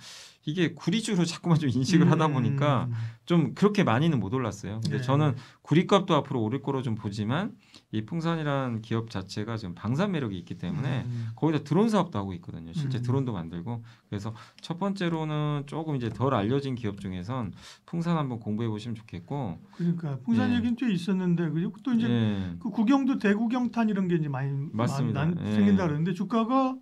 이게 구리주로 자꾸만 좀 인식을 하다 보니까 좀 그렇게 많이는 못 올랐어요. 근데 네. 저는 구리값도 앞으로 오를 거로 좀 보지만 이 풍산이라는 기업 자체가 지금 방산 매력이 있기 때문에 거기다 드론 사업도 하고 있거든요. 실제 드론도 만들고. 그래서 첫 번째로는 조금 이제 덜 알려진 기업 중에선 풍산 한번 공부해 보시면 좋겠고. 그러니까 풍산 예. 얘기는 꽤 있었는데 그리고 또 이제 예. 그 구경도 대구경탄 이런 게 이제 많이 맞습니다. 예. 생긴다 그러는데 주가가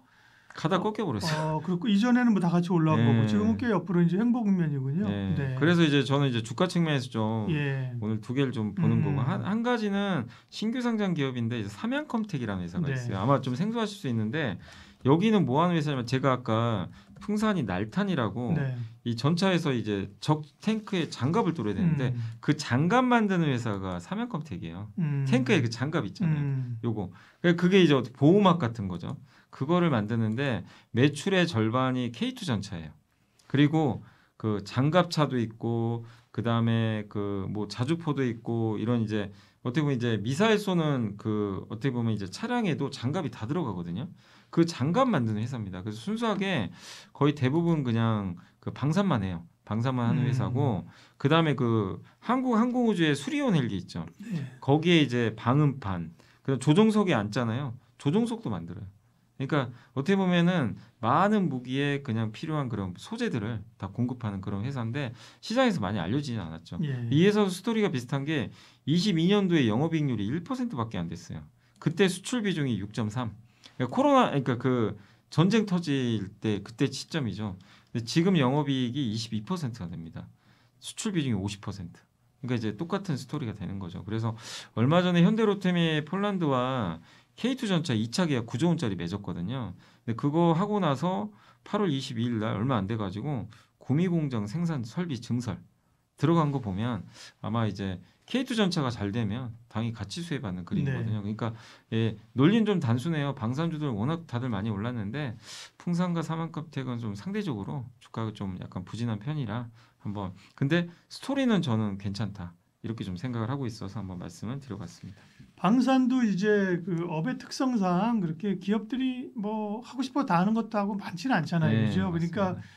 가다 꺾여버렸어요. 그렇고 이전에는 뭐 다 같이 올라온 네. 거고 지금은 꽤 옆으로 이제 행보 국면이군요. 네. 네. 그래서 이제 저는 이제 주가 측면에서 좀 예. 오늘 두 개를 좀 보는 거고 한 가지는 신규 상장 기업인데 이제 삼양컴텍이라는 회사가 네. 있어요. 아마 좀 생소하실 수 있는데 여기는 뭐 하는 회사냐면 제가 아까 풍산이 날탄이라고 네. 이 전차에서 이제 적 탱크에 장갑을 뚫어야 되는데 그 장갑 만드는 회사가 삼양컴텍이에요. 탱크에 그 장갑 있잖아요. 요거 그게 이제 보호막 같은 거죠. 그거를 만드는데 매출의 절반이 K2 전차예요. 그리고 그 장갑차도 있고 그 다음에 그 뭐 자주포도 있고 이런 이제 어떻게 보면 이제 미사일 쏘는 그 어떻게 보면 이제 차량에도 장갑이 다 들어가거든요. 그 장갑 만드는 회사입니다. 그래서 순수하게 거의 대부분 그냥 그 방산만 해요. 방산만 하는 회사고 그 다음에 그 한국 항공우주의 수리온 헬기 있죠. 네. 거기에 이제 방음판, 그다음 조종석에 앉잖아요. 조종석도 만들어요. 그러니까 어떻게 보면은 많은 무기에 그냥 필요한 그런 소재들을 다 공급하는 그런 회사인데 시장에서 많이 알려지지 않았죠. 예. 이 회사도 스토리가 비슷한 게 22년도에 영업이익률이 1%밖에 안 됐어요. 그때 수출 비중이 6.3. 그러니까 그러니까 그 전쟁 터질 때 그때 시점이죠. 근데 지금 영업이익이 22%가 됩니다. 수출 비중이 50%. 그러니까 이제 똑같은 스토리가 되는 거죠. 그래서 얼마 전에 현대로템이 폴란드와 K2 전차 2차 계약 9조 원짜리 맺었거든요. 근데 그거 하고 나서 8월 22일 날 얼마 안 돼 가지고 구미 공장 생산 설비 증설 들어간 거 보면 아마 이제 K2 전차가 잘 되면 당연히 같이 수혜받는 그림이거든요. 그러니까 예, 논리는 좀 단순해요. 방산주들 워낙 다들 많이 올랐는데 풍산과 사만컴텍은 좀 상대적으로 주가가 좀 약간 부진한 편이라 한번 근데 스토리는 저는 괜찮다. 이렇게 좀 생각을 하고 있어서 한번 말씀을 드려봤습니다. 방산도 이제 그 업의 특성상 그렇게 기업들이 뭐 하고 싶어 다 하는 것도 하고 많지는 않잖아요. 네, 그죠? 그러니까 맞습니다.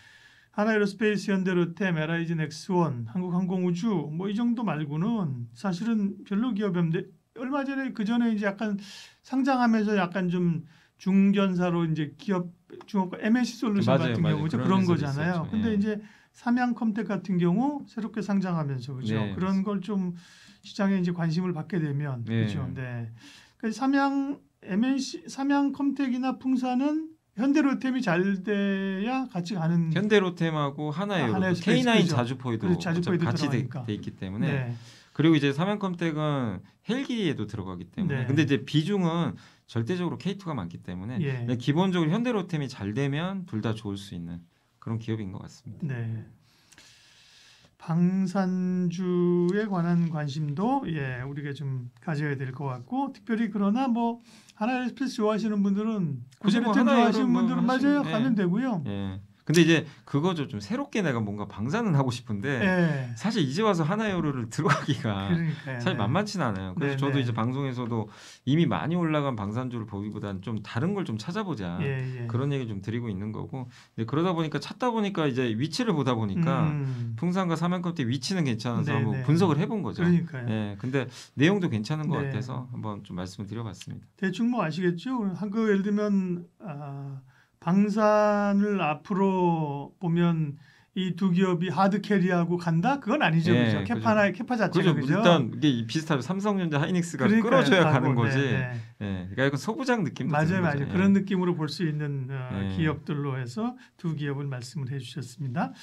하나에로스페이스, 현대로템, LIG 넥스원, 한국항공우주 뭐 이 정도 말고는 사실은 별로 기업이 없는데 얼마 전에 그 전에 이제 약간 상장하면서 약간 좀 중견사로 이제 기업 중업 MNC 솔루션 맞아요, 같은 맞아요. 경우죠. 그런 그런 회사도 거잖아요. 있었죠. 근데 예. 이제 삼양컴텍 같은 경우 새롭게 상장하면서 그죠. 네, 그런 걸 좀 시장에 이제 관심을 받게 되면 네. 그죠. 네. 그래서 삼양 MNC, 삼양컴텍이나 풍산은 현대로템이 잘 돼야 같이 가는 현대로템하고 하나의 하나에로스페이스, K9 그죠. 자주포이도 그렇죠. 자주포에도 어차피 같이 들어가니까. 돼 있기 때문에 네. 그리고 이제 삼양컴텍은 헬기에도 들어가기 때문에 네. 근데 이제 비중은 절대적으로 K2가 많기 때문에 예. 그냥 기본적으로 현대로템이 잘 되면 둘 다 좋을 수 있는 그런 기업인 것 같습니다. 네. 방산주에 관한 관심도 예, 우리가 좀 가져야 될 것 같고 특별히 그러나 뭐 하나에로스페이스 좋아하시는 분들은 굳이 뭐 현대로템 하나에로 좋아하시는 뭐 분들은 하시면- 맞아요. 예. 가면 되고요. 예. 근데 이제 그거죠. 좀 새롭게 내가 뭔가 방산은 하고 싶은데 예. 사실 이제 와서 하나요로를 들어가기가 그러니까요. 사실 네. 만만치는 않아요. 그래서 네, 저도 네. 이제 방송에서도 이미 많이 올라간 방산주를 보기보다는 좀 다른 걸 좀 찾아보자. 예, 예. 그런 얘기 좀 드리고 있는 거고. 근데 그러다 보니까 찾다 보니까 이제 위치를 보다 보니까 풍산과 삼양컴텍 위치는 괜찮아서 네, 한번 네. 분석을 해본 거죠. 그러니까요. 예. 근데 내용도 괜찮은 것 네. 같아서 한번 좀 말씀을 드려봤습니다. 대충 뭐 아시겠죠? 그 예를 들면 방산을 앞으로 보면 이 두 기업이 하드 캐리하고 간다? 그건 아니죠, 예, 그죠? 그죠. 캐파 자체가 그죠. 그죠? 일단 이게 비슷하죠. 삼성전자, 하이닉스가 그러니까요, 끌어줘야 가고, 가는 거지. 네, 네. 예. 그러니까 약간 소부장 느낌도 맞아요, 드는 맞아요. 거죠. 그런 예. 느낌으로 볼 수 있는 네. 기업들로 해서 두 기업을 말씀을 해주셨습니다.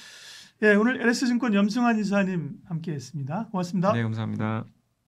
예, 오늘 LS증권 염승환 이사님 함께했습니다. 고맙습니다. 네, 감사합니다.